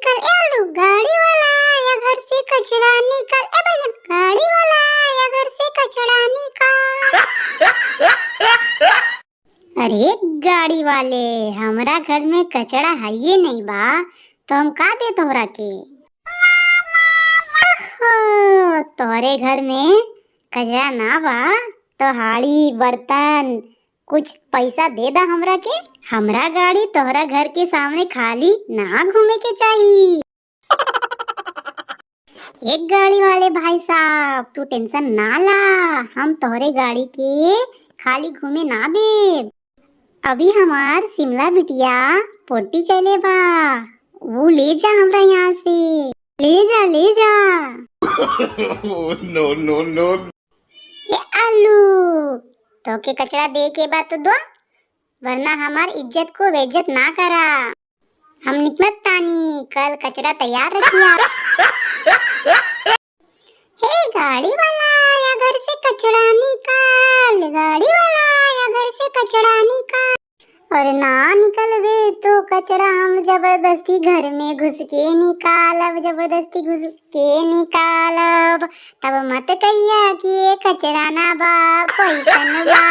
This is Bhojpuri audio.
निकल। ए आलू, गाड़ी वाला आया घर से कचरा निकल। ए भैया, गाड़ी वाला आया घर से कचरा निकल। अरे गाड़ी वाले, हमरा घर में कचरा है ये नहीं बा, तो हम का दे तोहरा के? तोहरे घर में कचरा ना बा तो हाड़ी बर्तन कुछ पैसा दे दा हमरा के। हमरा गाड़ी तोहरा घर के सामने खाली ना घूमे के चाहिए। एक गाड़ी वाले भाई साहब, तू टेंशन ना ला, हम तोहरे गाड़ी के खाली घूमे ना दे। अभी हमार शिमला बिटिया पोटी कैले बा, वो ले जा हमरा यहाँ से, ले जा ले जा। नो नो नो। ये आलू, तो के कचरा दे के बाद तो दो, वरना हमार इज्जत को बेइज्जत ना करा। हम निकलत तानी, कल कचरा तैयार रखिया। हे गाड़ी वाला आया घर से कचरा निकाल, गाड़ी वाला आया घर से कचरा निकाल। और ना निकलवे तो कचरा हम जबरदस्ती घर में घुस के निकालब, जबरदस्ती घुस के निकालब। तब मत कहिया कि ये कचरा ना बा, पैसा ना बा।